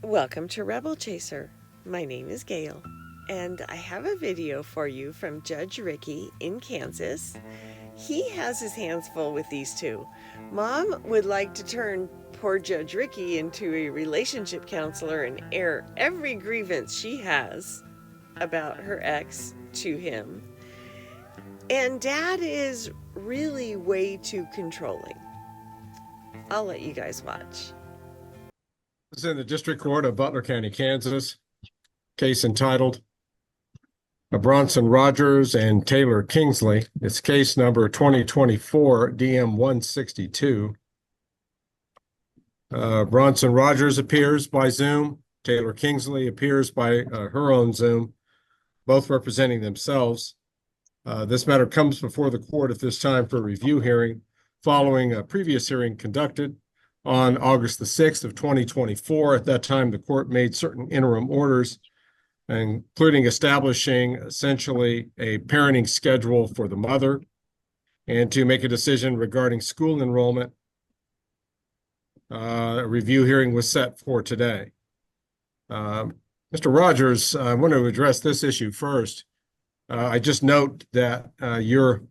Welcome to Rebel Chaser. My name is Gail, and I have a video for you from Judge Ricky in Kansas. He has his hands full with these two. Mom would like to turn poor Judge Ricky into a relationship counselor and air every grievance she has about her ex to him. And Dad is really way too controlling. I'll let you guys watch. This is in the District Court of Butler County, Kansas. Case entitled Bronson Rogers and Taylor Kingsley. It's case number 2024 DM 162. Bronson Rogers appears by Zoom. Taylor Kingsley appears by her own Zoom, both representing themselves. This matter comes before the court at this time for a review hearing following a previous hearing conducted on August the 6th of 2024. At that time, the court made certain interim orders, including establishing essentially a parenting schedule for the mother and to make a decision regarding school enrollment. A review hearing was set for today. Mr. Rogers, I want to address this issue first. I just note that your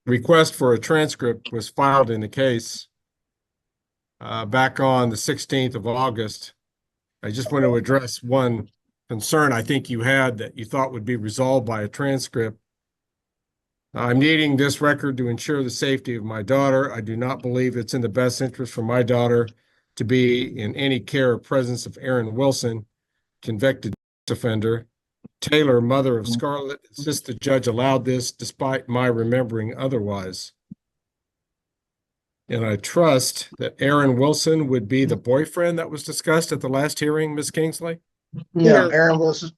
request for a transcript was filed in the case back on the 16th of August. I just want to address one concern I think you had that you thought would be resolved by a transcript. I'm needing this record to ensure the safety of my daughter. I do not believe it's in the best interest for my daughter to be in any care or presence of Aaron Wilson, convicted offender. Taylor, mother of Scarlett, insists the judge allowed this despite my remembering otherwise. And I trust that Aaron Wilson would be the boyfriend that was discussed at the last hearing, Ms. Kingsley? No, No. Aaron Wilson.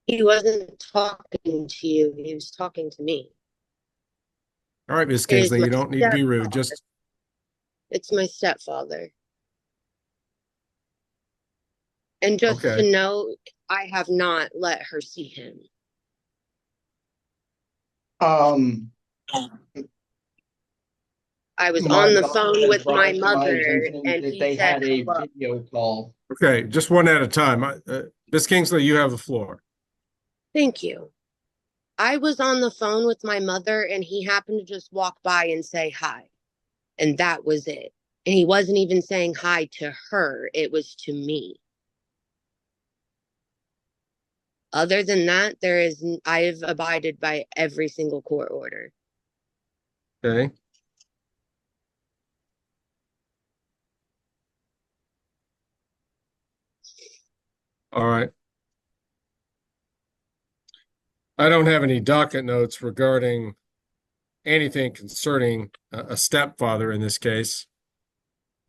He wasn't talking to you. He was talking to me. All right, Ms. It is Kingsley, my you don't need to be rude. stepfather. Just It's my stepfather. And just okay. to know, I have not let her see him. I was My on the daughter phone with my brought it to my mother, attention and that he they said, had a hello. video call. Okay, just one at a time. Ms. Kingsley, you have the floor. Thank you. I was on the phone with my mother, and he happened to just walk by and say hi. And that was it. And he wasn't even saying hi to her. It was to me. Other than that, I've abided by every single court order. Okay. All right. I don't have any docket notes regarding anything concerning a stepfather in this case,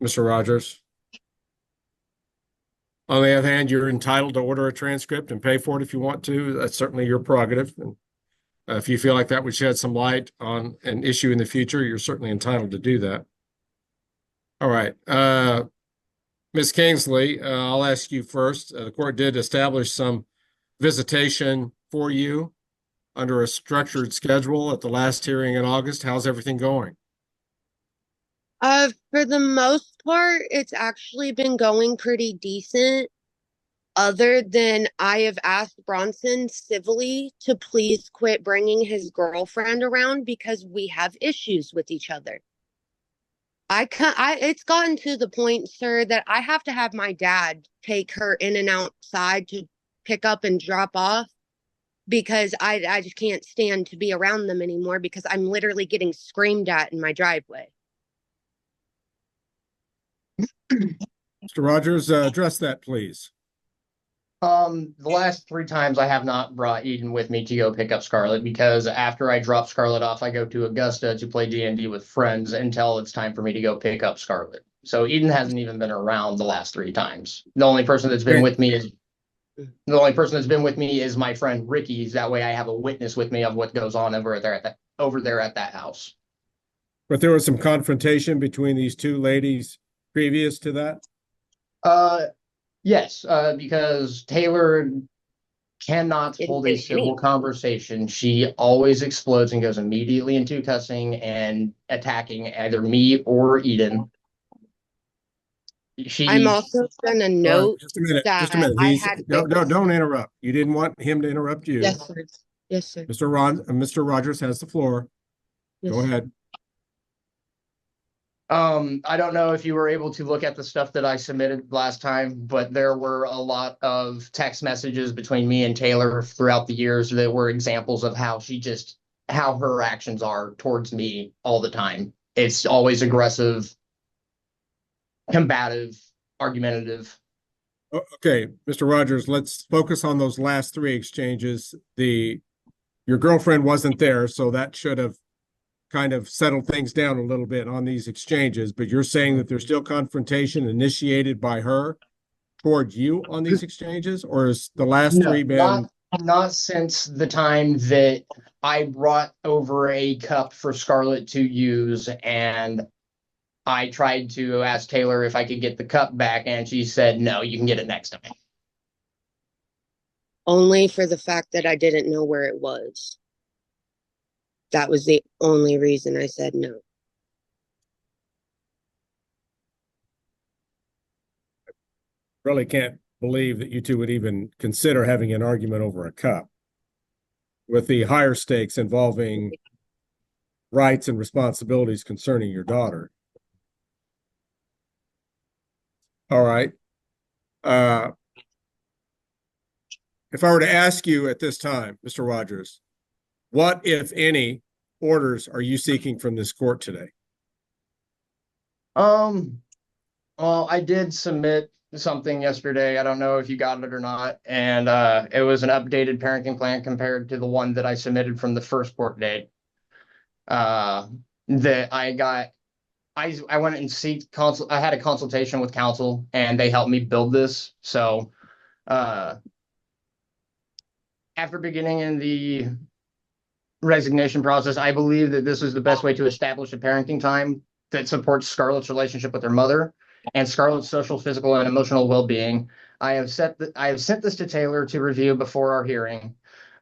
Mr. Rogers. On the other hand, you're entitled to order a transcript and pay for it if you want to. That's certainly your prerogative. And if you feel like that would shed some light on an issue in the future, you're certainly entitled to do that. All right. Ms. Kingsley, I'll ask you first. The court did establish some visitation for you under a structured schedule at the last hearing in August. How's everything going? For the most part, it's actually been going pretty decent. Other than I have asked Bronson civilly to please quit bringing his girlfriend around because we have issues with each other. It's gotten to the point, sir, that I have to have my dad take her in and outside to pick up and drop off because I just can't stand to be around them anymore because I'm literally getting screamed at in my driveway. Mr. Rogers, address that, please. The last 3 times I have not brought Eden with me to go pick up Scarlett because after I drop Scarlett off, I go to Augusta to play D&D with friends until it's time for me to go pick up Scarlett. So Eden hasn't even been around the last 3 times. The only person that's been with me is my friend Ricky. That way I have a witness with me of what goes on over there at that house. But there was some confrontation between these two ladies previous to that? Yes, because Taylor cannot hold a civil conversation. She always explodes and goes immediately into cussing and attacking either me or Eden. I'm She, also gonna All right, note just a minute, just a that minute. I He's, had don't interrupt. You didn't want him to interrupt you. yes, sir. Yes, sir. Mr. Rogers has the floor. Yes, Go sir. ahead. I don't know if you were able to look at the stuff that I submitted last time, but there were a lot of text messages between me and Taylor throughout the years that were examples of how her actions are towards me all the time. It's always aggressive, combative, argumentative. Okay, Mr. Rogers, let's focus on those last three exchanges. Your girlfriend wasn't there, so that should have kind of settled things down a little bit on these exchanges, but you're saying that there's still confrontation initiated by her towards you on these exchanges, or is the last No, three been? not since the time that I brought over a cup for Scarlett to use, and I tried to ask Taylor if I could get the cup back, and she said, no, you can get it next time. Only for the fact that I didn't know where it was. That was the only reason I said no. Really can't believe that you two would even consider having an argument over a cup with the higher stakes involving rights and responsibilities concerning your daughter. All right. If I were to ask you at this time, Mr. Rogers, what, if any, orders are you seeking from this court today? Well, I did submit something yesterday. I don't know if you got it or not. And it was an updated parenting plan compared to the one that I submitted from the first court date. That I got, I went and I had a consultation with counsel and they helped me build this. So after beginning in the resignation process, I believe that this is the best way to establish a parenting time that supports Scarlett's relationship with her mother and Scarlett's social, physical, and emotional well-being. I have sent this to Taylor to review before our hearing.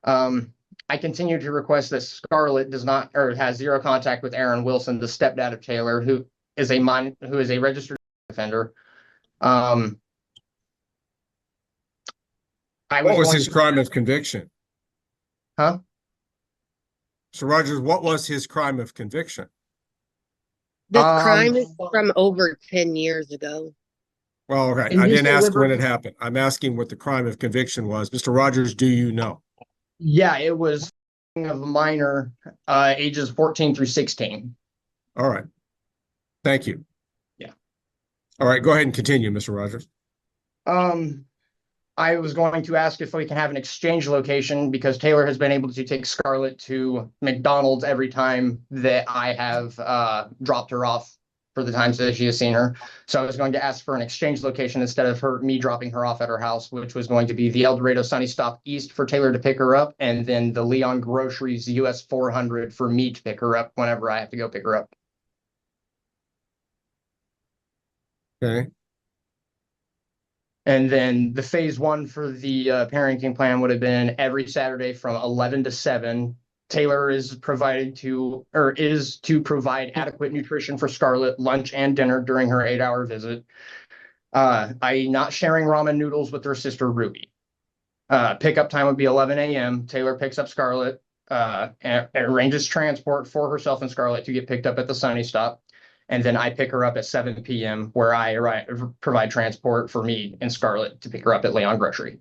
I continue to request that Scarlett does not or has zero contact with Aaron Wilson, the stepdad of Taylor, who is a registered offender. What was his crime of conviction? Huh? So Rogers, what was his crime of conviction? The crime is from over 10 years ago. Well, okay. I didn't ask when it happened. I'm asking what the crime of conviction was. Mr. Rogers, do you know? Yeah, it was of a minor, ages 14 through 16. All right. Thank you. Yeah. All right. Go ahead and continue, Mr. Rogers. I was going to ask if we can have an exchange location because Taylor has been able to take Scarlett to McDonald's every time that I have dropped her off for the times that she has seen her. So I was going to ask for an exchange location instead of me dropping her off at her house, which was going to be the El Dorado Sunny Stop East for Taylor to pick her up, and then the Leon Groceries US 400 for me to pick her up whenever I have to go pick her up. Okay. And then the phase one for the parenting plan would have been every Saturday from 11 to 7. Taylor is to provide adequate nutrition for Scarlett, lunch and dinner during her 8-hour visit. I not sharing ramen noodles with her sister Ruby. Pickup time would be 11 a.m. Taylor picks up Scarlett, and arranges transport for herself and Scarlett to get picked up at the Sunny Stop. And then I pick her up at 7 p.m. where I provide transport for me and Scarlett to pick her up at Leon Grocery.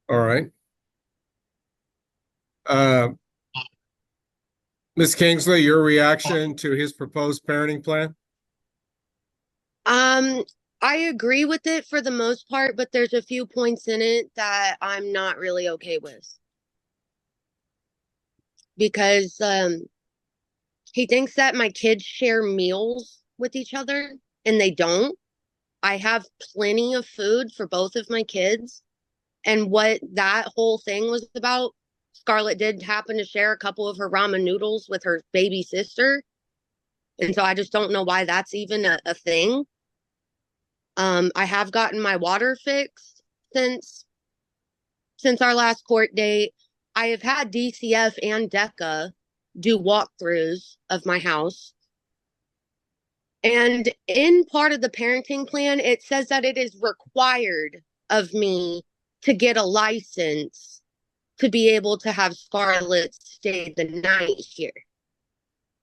All right. Ms. Kingsley, your reaction to his proposed parenting plan? I agree with it for the most part, but there's a few points in it that I'm not really okay with. Because he thinks that my kids share meals with each other, and they don't. I have plenty of food for both of my kids. And what that whole thing was about, Scarlett did happen to share a couple of her ramen noodles with her baby sister. And so I just don't know why that's even a thing. I have gotten my water fixed since our last court date. I have had DCF and DECA do walkthroughs of my house. And in part of the parenting plan, it says that it is required of me to get a license to be able to have Scarlett stay the night here.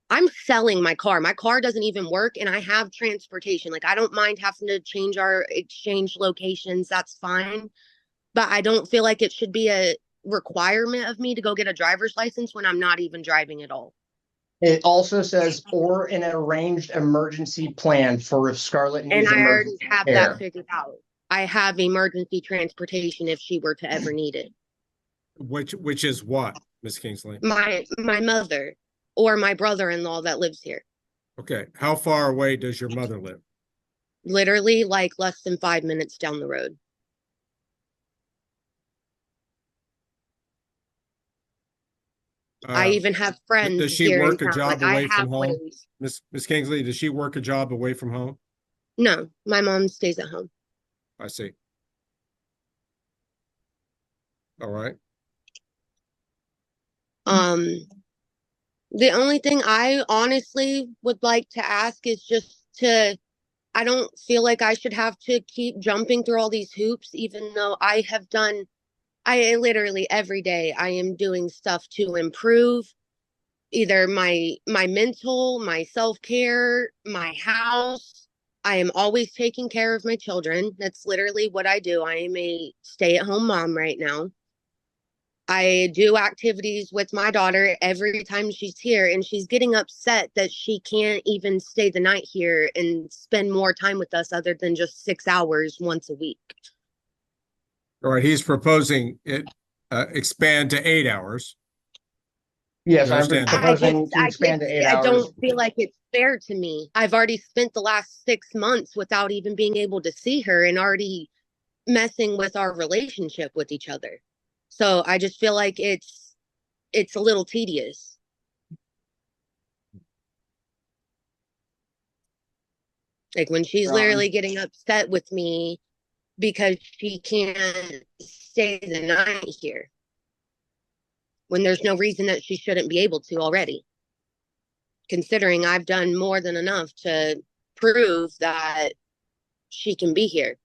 I'm selling my car. My car doesn't even work, and I have transportation. Like, I don't mind having to change our exchange locations. That's fine. But I don't feel like it should be a requirement of me to go get a driver's license when I'm not even driving at all. It also says, or an arranged emergency plan for if Scarlett And needs I already emergency have care. that figured out. I have emergency transportation if she were to ever need it. Which is what, Miss Kingsley? My mother or my brother-in-law that lives here. Okay. How far away does your mother live? Literally like less than 5 minutes down the road. I even have friends Does she here work in a town. job Like, away I have from home? ways. Miss Kingsley, does she work a job away from home? No, my mom stays at home. I see. All right. The only thing I honestly would like to ask is just to, I don't feel like I should have to keep jumping through all these hoops, even though I have done, I literally every day I am doing stuff to improve either my mental, my self-care, my house. I am always taking care of my children. That's literally what I do. I am a stay-at-home mom right now. I do activities with my daughter every time she's here, and she's getting upset that she can't even stay the night here and spend more time with us other than just 6 hours once a week. All right. He's proposing it expand to 8 hours. Yes, You I'm understand that? proposing to expand to 8 I hours. don't feel like it's fair to me. I've already spent the last 6 months without even being able to see her and already messing with our relationship with each other. So I just feel like it's a little tedious. Like when she's literally getting upset with me because she can't stay the night here when there's no reason that she shouldn't be able to already. Considering I've done more than enough to prove that she can be here.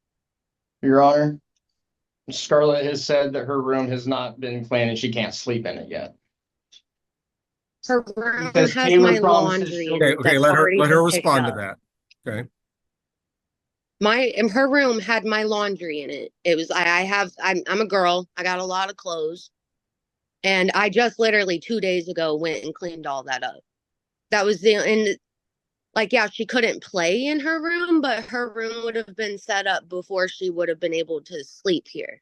Your Honor, Scarlett has said that her room has not been cleaned and she can't sleep in it yet. Her room Because has Taylor my promises laundry she'll- in it. Okay, That's let her already been picked respond to up. that. Okay. Her room had my laundry in it. It was I'm a girl. I got a lot of clothes. And I just literally 2 days ago went and cleaned all that up. That was yeah, she couldn't play in her room, but her room would have been set up before she would have been able to sleep here.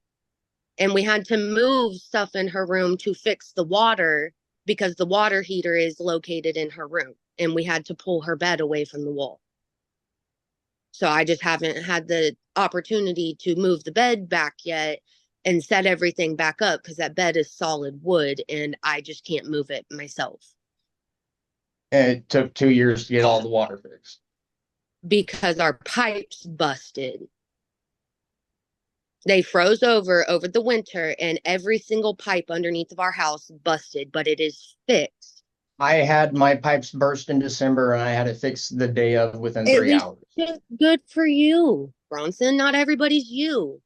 And we had to move stuff in her room to fix the water because the water heater is located in her room. And we had to pull her bed away from the wall. So I just haven't had the opportunity to move the bed back yet and set everything back up because that bed is solid wood and I just can't move it myself. And it took 2 years to get all the water fixed. Because our pipes busted. They froze over the winter and every single pipe underneath of our house busted, but it is fixed. I had my pipes burst in December and I had it fixed the day of within 3 hours. Good for you, Bronson. Not everybody's you.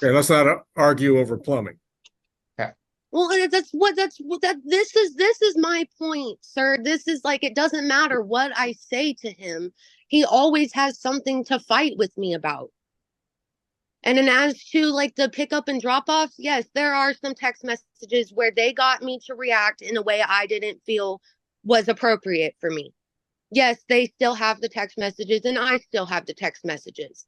Okay, let's not argue over plumbing. Well, this is my point, sir. This is like, it doesn't matter what I say to him. He always has something to fight with me about. And then as to like the pickup and drop off, yes, there are some text messages where they got me to react in a way I didn't feel was appropriate for me. Yes, they still have the text messages and I still have the text messages.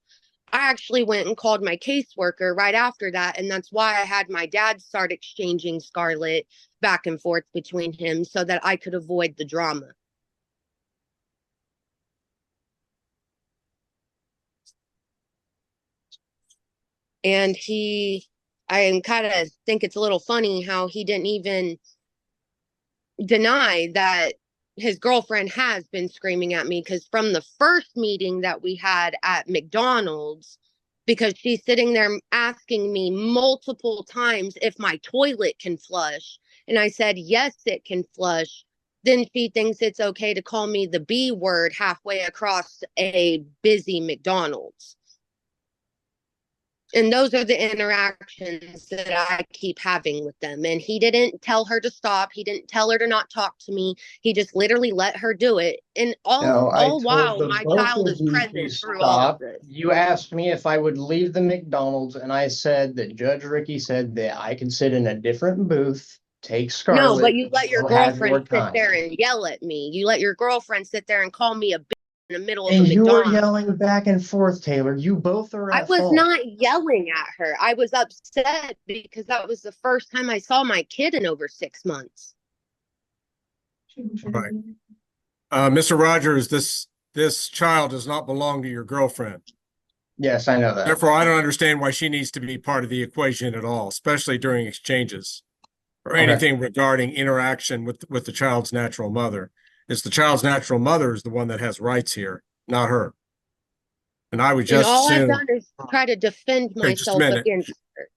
I actually went and called my caseworker right after that. And that's why I had my dad start exchanging Scarlett back and forth between him so that I could avoid the drama. And I kind of think it's a little funny how he didn't even deny that his girlfriend has been screaming at me, because from the first meeting that we had at McDonald's, because she's sitting there asking me multiple times if my toilet can flush. And I said, yes, it can flush. Then she thinks it's okay to call me the B word halfway across a busy McDonald's. And those are the interactions that I keep having with them. And he didn't tell her to stop. He didn't tell her to not talk to me. He just literally let her do it. And No, I all told while the my both child of is you to present through all of stop. this. You asked me if I would leave the McDonald's, and I said that Judge Ricky said that I could sit in a different booth, take Scarlett. No, but you let your go have your girlfriend sit time. there and yell at me. You let your girlfriend sit there and call me a bitch in the middle of And a you were McDonald's. yelling back and forth, Taylor. You both are I at was fault. not yelling at her. I was upset because that was the first time I saw my kid in over 6 months. Right. Mr. Rogers, this child does not belong to your girlfriend. Yes, I know that. Therefore, I don't understand why she needs to be part of the equation at all, especially during exchanges or Okay. anything regarding interaction with the child's natural mother. It's the child's natural mother is the one that has rights here, not her. And I would And just all I've assume, done is try to defend okay, just a myself minute. against her.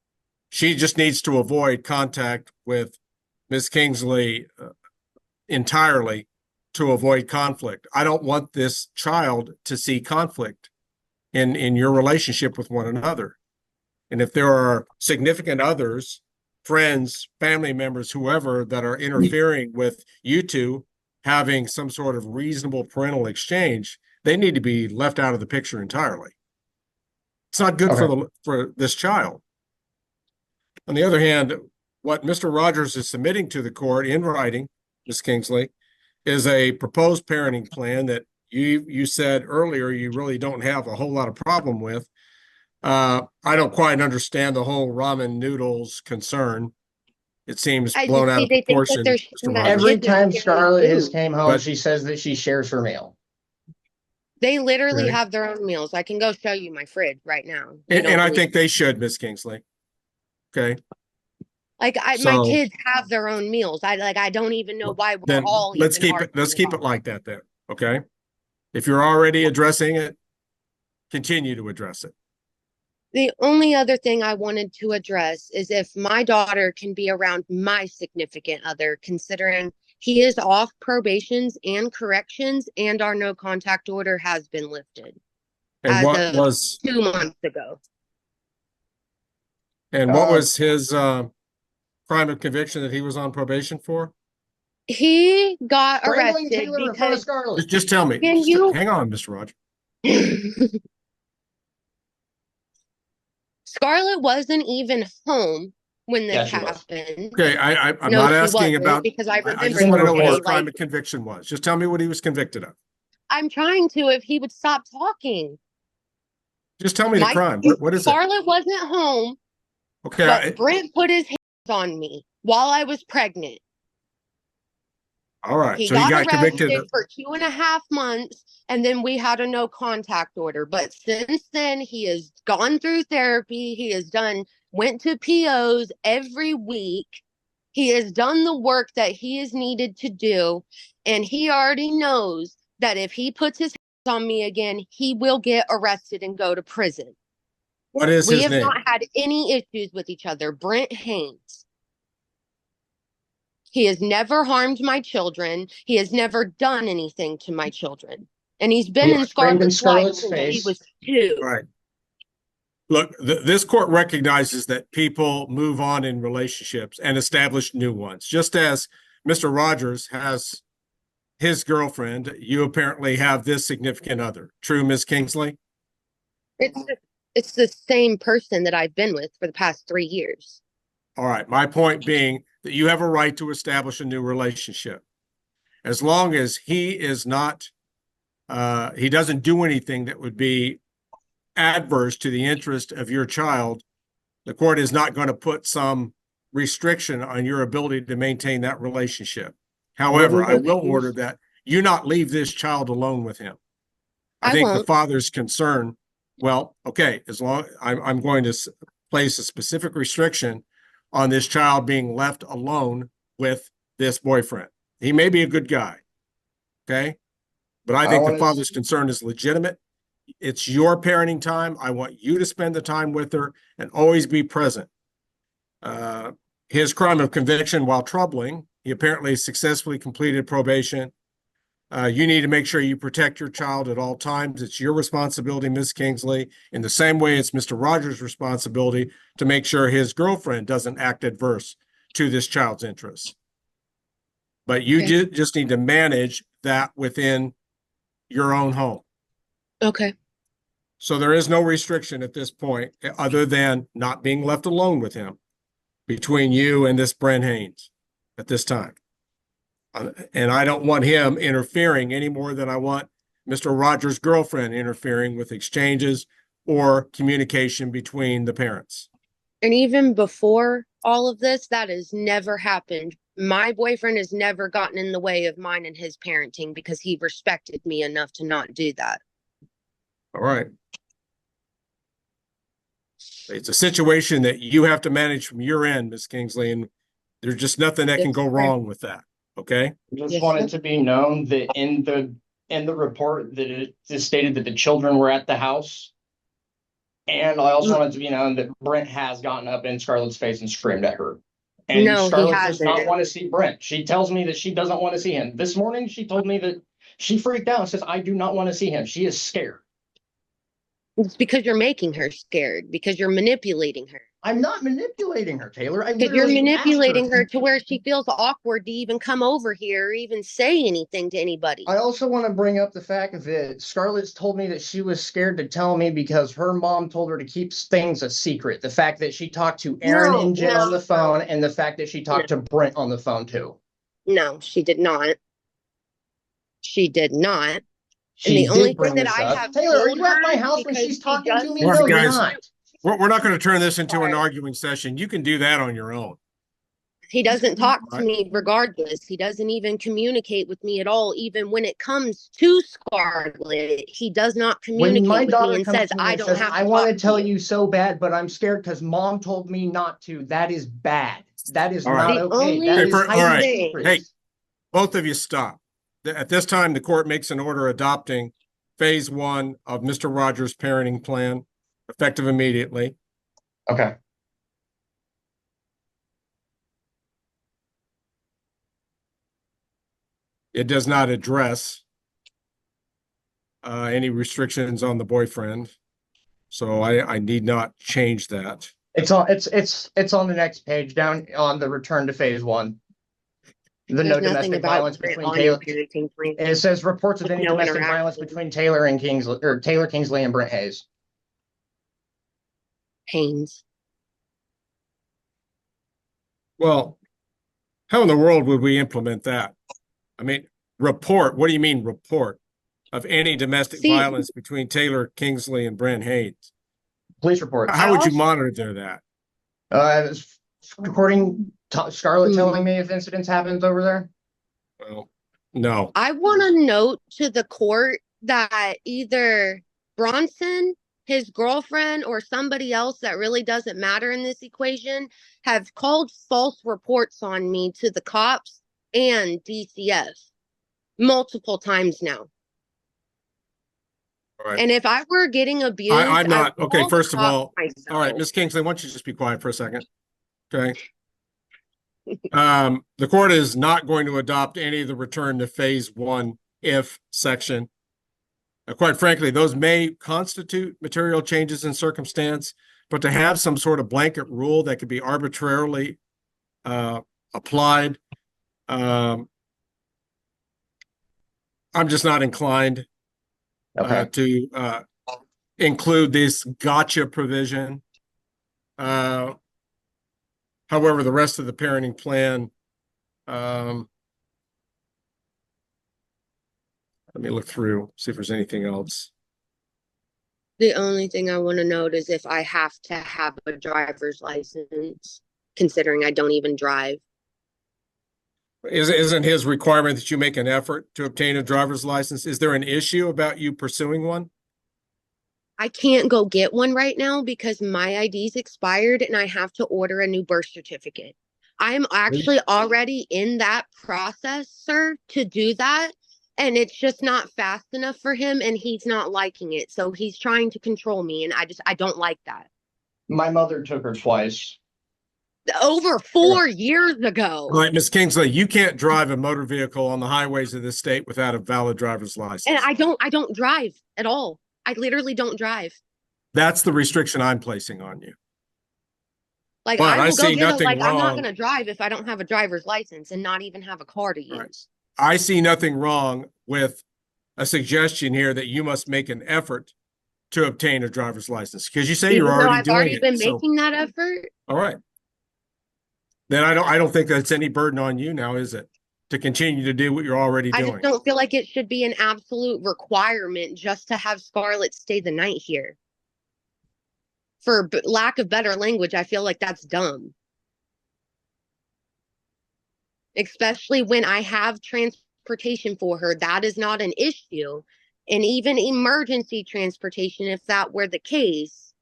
She just needs to avoid contact with Ms. Kingsley entirely to avoid conflict. I don't want this child to see conflict in your relationship with one another. And if there are significant others, friends, family members, whoever, that are interfering with you two having some sort of reasonable parental exchange, they need to be left out of the picture entirely. It's not good for this child. On the other hand, what Mr. Rogers is submitting to the court in writing, Ms. Kingsley, is a proposed parenting plan that you said earlier you really don't have a whole lot of problem with. I don't quite understand the whole ramen noodles concern. It seems As you blown out see, of they think that proportion, they're Mr. sharing that Rogers. Every kid with time family Scarlett has food. came home, But- she says that she shares her meal. They literally Okay. have their own meals. I can go show you my fridge right now. And I think they should, Ms. Kingsley. Okay. Like my So- kids have their own meals. I don't even know why we're Then all let's even keep it arguing. like that then. Okay. If you're already addressing it, continue to address it. The only other thing I wanted to address is if my daughter can be around my significant other, considering he is off probations and corrections and our no contact order has been lifted And as what of was 2 months ago. his crime of conviction that he was on probation for? He got Strangling arrested Taylor in front of because Scarlett. Just tell me. Can you- Hang on, Mr. Roger. Scarlett wasn't even home when Yeah, this she was. happened. Okay, I'm No, not she asking wasn't, about. because I I remember just want to know what his saying, crime like, of conviction was. Just tell me what he was convicted of. I'm trying to if he would stop talking. Just tell me the crime. What is it? Scarlett wasn't home, Okay, but Brent put his hands on me while I was pregnant. all right. He So he got got convicted. arrested for 2.5 months, and then we had a no contact order. But since then, he has gone through therapy. He has went to POs every week. He has done the work that he is needed to do. And he already knows that if he puts his hands on me again, he will get arrested and go to prison. What is We his have name? not had any issues with each other. Brent Haynes. He has never harmed my children. He has never done anything to my children. And he's been in screamed in Scarlett's life Scarlett's since he face. was 2. All right. Look, this court recognizes that people move on in relationships and establish new ones. Just as Mr. Rogers has his girlfriend, you apparently have this significant other. True, Ms. Kingsley? It's the same person that I've been with for the past 3 years. All right. My point being that you have a right to establish a new relationship. As long as he is not, he doesn't do anything that would be adverse to the interest of your child, the court is not going to put some restriction on your ability to maintain that relationship. However, I will order that you not leave this child alone with him. I think the father's concern, well, okay, as long I'm going to place a specific restriction on this child being left alone with this boyfriend. He may be a good guy, okay? But I think the father's concern is legitimate, it's your parenting time. I want you to spend the time with her and always be present. His crime of conviction, while troubling, he apparently successfully completed probation. You need to make sure you protect your child at all times. It's your responsibility, Ms. Kingsley, in the same way it's Mr. Rogers' responsibility to make sure his girlfriend doesn't act adverse to this child's interests. But you just need to manage that within your own home. Okay. So there is no restriction at this point other than not being left alone with him between you and this Brent Haynes at this time. And I don't want him interfering any more than I want Mr. Rogers' girlfriend interfering with exchanges or communication between the parents. And even before all of this, that has never happened. My boyfriend has never gotten in the way of mine and his parenting because he respected me enough to not do that. All right. It's a situation that you have to manage from your end, Ms. Kingsley, and there's just nothing that can go wrong with that. Okay. I just want it to be known that in the report that it is stated that the children were at the house. And I also want it to be known that Brent has gotten up in Scarlett's face and screamed at her. And No, Scarlett he does not hasn't. want to see Brent. She tells me that she doesn't want to see him. This morning, she told me that she freaked out and says, I do not want to see him. She is scared. It's because you're making her scared, because you're manipulating her. I'm not manipulating her, Taylor. I Because you're literally manipulating asked her to where she feels awkward to even come over here or even say anything to anybody. I also want to bring up the fact that Scarlett's told me that she was scared to tell me because her mom told her to keep things a secret. The fact that she talked to Aaron and Jen on the phone, and the fact that she talked to Brent on the phone too. No, she did not. She did not. She And the only did bring thing that this I up. have Taylor, are told you at my her house when because she's she talking does to me? All right, No, you're guys. not. We're not going to turn this into an Right. arguing session. You can do that on your own. He doesn't talk to Right. me regardless. He doesn't even communicate with me at all. Even when it comes to Scarlett, he does not When my communicate with me daughter and comes says, to me I and don't says, have I to want talk to tell you. you so bad, but I'm scared because mom told me not to. That is bad. That is All right. not The okay. only That Hey, is all hiding right. secrets. Hey, both of you stop. At this time, the court makes an order adopting phase 1 of Mr. Rogers' parenting plan, effective immediately. Okay. It does not address any restrictions on the boyfriend, so I need not change that. It's on the next page down on the return to phase 1. The There's no nothing domestic about violence Brent between on your Taylor. parenting plan. It says reports of any No domestic violence interaction. between Taylor and Kingsley or Taylor Kingsley and Brent Hayes. Haynes. Well, how in the world would we implement that? I mean, report, what do you mean report of any domestic See, violence between Taylor Kingsley and Brent Hayes? Police reports. How would you monitor that? According to Scarlett telling me if incidents happened over there. Well, no. I want to note to the court that either Bronson, his girlfriend, or somebody else that really doesn't matter in this equation have called false reports on me to the cops and DCF multiple times now. All right. And if I were getting abused, I'm not. I would Okay, call first the of cops all, myself. all right, Ms. Kingsley, why don't you just be quiet for a second? Okay. The court is not going to adopt any of the return to phase 1 if section. Quite frankly, those may constitute material changes in circumstance, but to have some sort of blanket rule that could be arbitrarily applied, I'm just not inclined to include this gotcha provision. However, the rest of the parenting plan, let me look through, see if there's anything else. The only thing I want to note is if I have to have a driver's license, considering I don't even drive. Isn't his requirement that you make an effort to obtain a driver's license? Is there an issue about you pursuing one? I can't go get one right now because my ID's expired and I have to order a new birth certificate. I'm actually already in that process, sir, to do that. and it's just not fast enough for him, and he's not liking it. So he's trying to control me, and I don't like that. My mother took her twice. Over 4 years ago. All right, Ms. Kingsley, you can't drive a motor vehicle on the highways of this state without a valid driver's license. And I don't drive at all. I literally don't drive. That's the restriction I'm placing on you. Like, But I I will go see get a, nothing like, I'm not wrong. going to drive if I don't have a driver's license and not even have a car to use. Right. I see nothing wrong with a suggestion here that you must make an effort to obtain a driver's license, because you say you're Even though already I've doing already it. been So, making that effort. all right. Then I don't think that's any burden on you now, is it? To continue to do what you're already I doing. just don't feel like it should be an absolute requirement just to have Scarlett stay the night here. For lack of better language, I feel like that's dumb. Especially when I have transportation for her, that is not an issue. And even emergency transportation, if that were the case,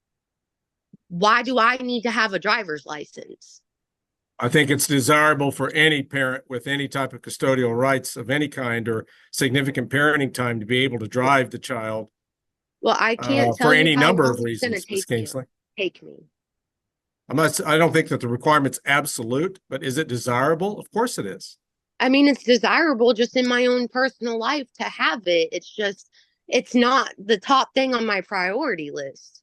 why do I need to have a driver's license? I think it's desirable for any parent with any type of custodial rights of any kind or significant parenting time to be able to drive the child. Well, I can't tell for you any how number long of it's gonna reasons, Ms. take you. Kingsley. Take me. I don't think that the requirement's absolute, but is it desirable? Of course it is. I mean, it's desirable just in my own personal life to have it. It's just, it's not the top thing on my priority list.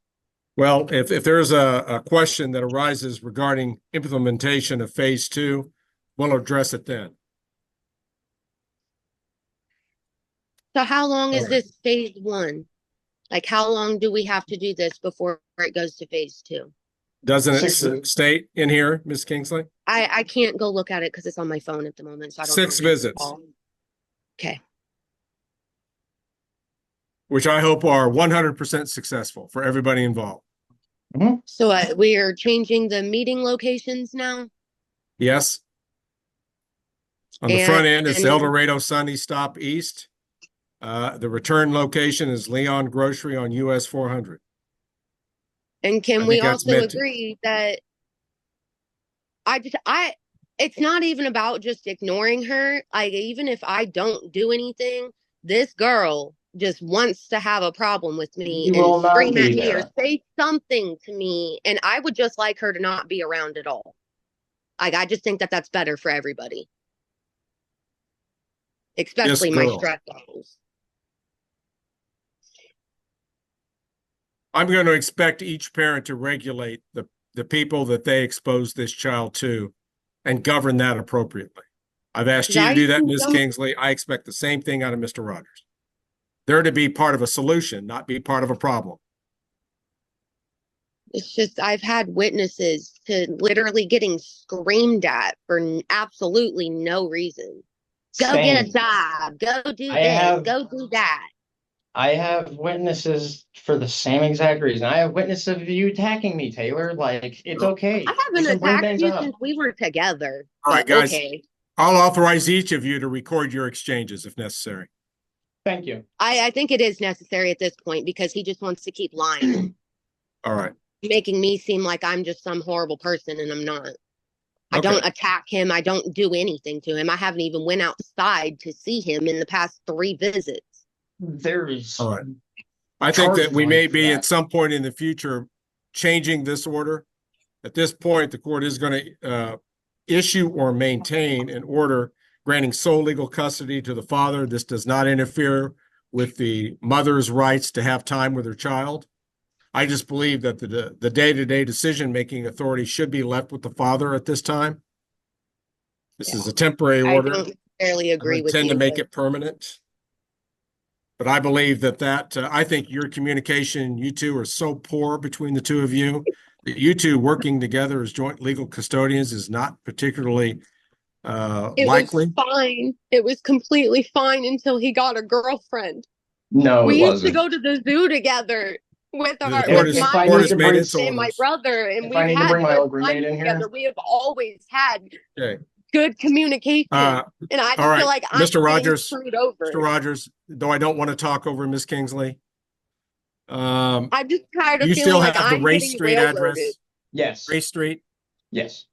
Well, if there's a question that arises regarding implementation of phase 2, we'll address it then. So how long is All right. this phase 1? Like, how long do we have to do this before it goes to phase 2? Doesn't it 6 visits. state in here, Ms. Kingsley? I can't go look at it because it's on my phone at the moment. So I don't 6 know. visits, Okay. which I hope are 100% successful for everybody involved. So we are changing the meeting locations now. Yes. On the front end, it's And- El Dorado Sunny Stop East. The return location is Leon Grocery on US 400. And I can we think that's also meant to- agree that it's not even about just ignoring her. Like, even if I don't do anything, this girl just wants to have a problem with me You will and not scream be at me there. or say something to me. And I would just like her to not be around at all. Like, I just think that that's better for everybody. Especially my girl. stress levels. I'm going to expect each parent to regulate the people that they expose this child to and govern that appropriately. I've asked you to do that, Ms. Kingsley. I expect the same thing out of Mr. Rogers. They're to be part of a solution, not be part of a problem. It's just, I've had witnesses to literally getting screamed at for absolutely no reason. Go get a Same. job. Go do I this. have- Go do that. I have witnesses for the same exact reason. I have witnesses of you attacking me, Taylor. Like, it's okay. I We haven't can bring attacked things you up. since we were together. All right, But guys. okay. I'll authorize each of you to record your exchanges if necessary. Thank you. I think it is necessary at this point because he just wants to keep lying, All right. making me seem like I'm just some horrible person, and I'm not. I Okay. don't attack him. I don't do anything to him. I haven't even went outside to see him in the past 3 visits. There is. All right. I think that we Charges may like be that. at some point in the future changing this order. At this point, the court is going to issue or maintain an order granting sole legal custody to the father. This does not interfere with the mother's rights to have time with her child. I just believe that the day-to-day decision-making authority should be left with the father at this time. This is a temporary I order. don't necessarily I agree don't with intend you. to make but- it permanent. But I believe that I think your communication, you two are so poor between the two of you, that you two working together as joint legal custodians is not particularly It likely. was fine. It was completely fine until he got a girlfriend. No, We it used to wasn't. go to the zoo together with The our court with has- my court has sister made its and my orders. brother, and If I we've need to had bring my good old roommate times in here? together. We have always had Okay. good communication, and I just all right, feel like I'm Mr. being Rogers, screwed over. Mr. Rogers, though I don't want to talk over Ms. Kingsley. I'm just tired of You feeling still like have the I'm Race getting Street railroaded. address? Yes. Race Street, Yes.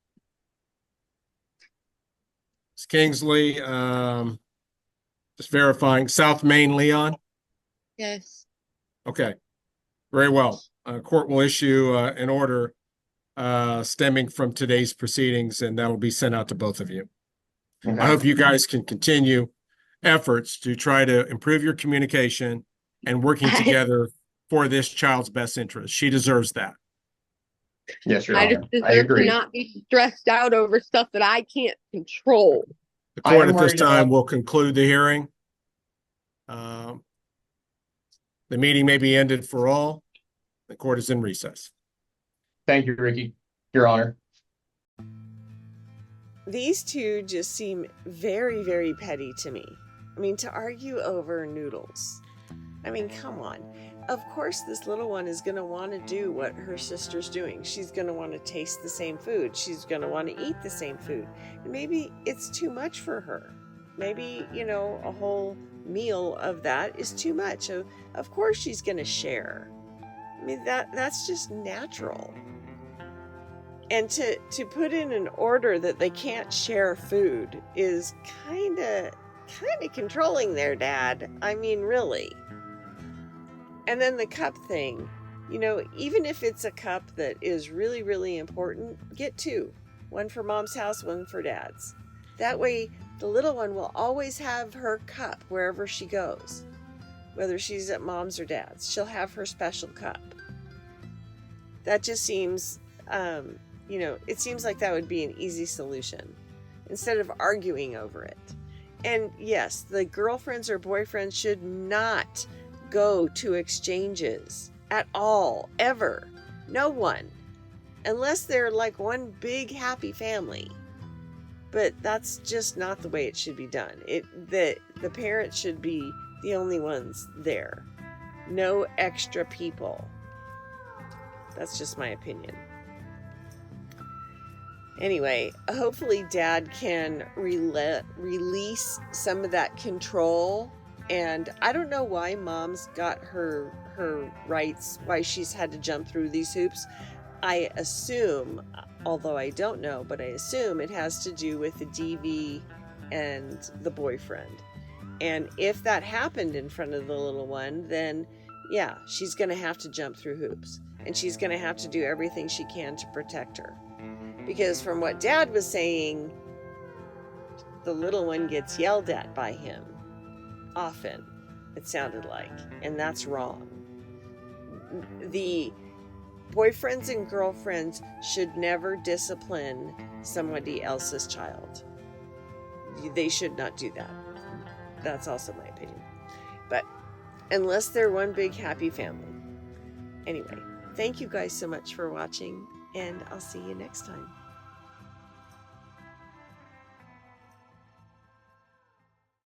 Ms. Kingsley, Just verifying. South Main, Leon? Yes. Okay, very well. Court will issue an order stemming from today's proceedings, and that will be sent out to both of you. Okay. I hope you guys can continue efforts to try to improve your communication and working together for this child's best interest. She deserves that. Yes, Your I Honor. just I deserve to agree. not be stressed out over stuff that I can't control. The I court am at this worried time about- will conclude the hearing. The meeting may be ended for all. The court is in recess. Thank you, Ricky. Your Honor. These two just seem very, very petty to me. I mean, to argue over noodles. I mean, come on. Of course, this little one is going to want to do what her sister's doing. She's going to want to taste the same food. She's going to want to eat the same food. And maybe it's too much for her. Maybe, you know, a whole meal of that is too much. So, of course, she's going to share. I mean, that's just natural. And to put in an order that they can't share food is kind of controlling their dad. I mean, really. And then the cup thing, you know, even if it's a cup that is really, really important, get two. One for mom's house, one for dad's. That way, the little one will always have her cup wherever she goes. Whether she's at mom's or dad's, she'll have her special cup. That just seems, you know, it seems like that would be an easy solution instead of arguing over it. And yes, the girlfriends or boyfriends should not go to exchanges at all, ever. No one. Unless they're like one big happy family. But that's just not the way it should be done. The parents should be the only ones there. No extra people. That's just my opinion. Anyway, hopefully Dad can release some of that control. And I don't know why Mom's got her rights, why she's had to jump through these hoops. I assume, although I don't know, but I assume it has to do with the DV and the boyfriend. And if that happened in front of the little one, then yeah, she's going to have to jump through hoops. And she's going to have to do everything she can to protect her. Because from what Dad was saying, the little one gets yelled at by him. Often, it sounded like. And that's wrong. The boyfriends and girlfriends should never discipline somebody else's child. They should not do that. That's also my opinion. But unless they're one big happy family. Anyway, thank you guys so much for watching, and I'll see you next time.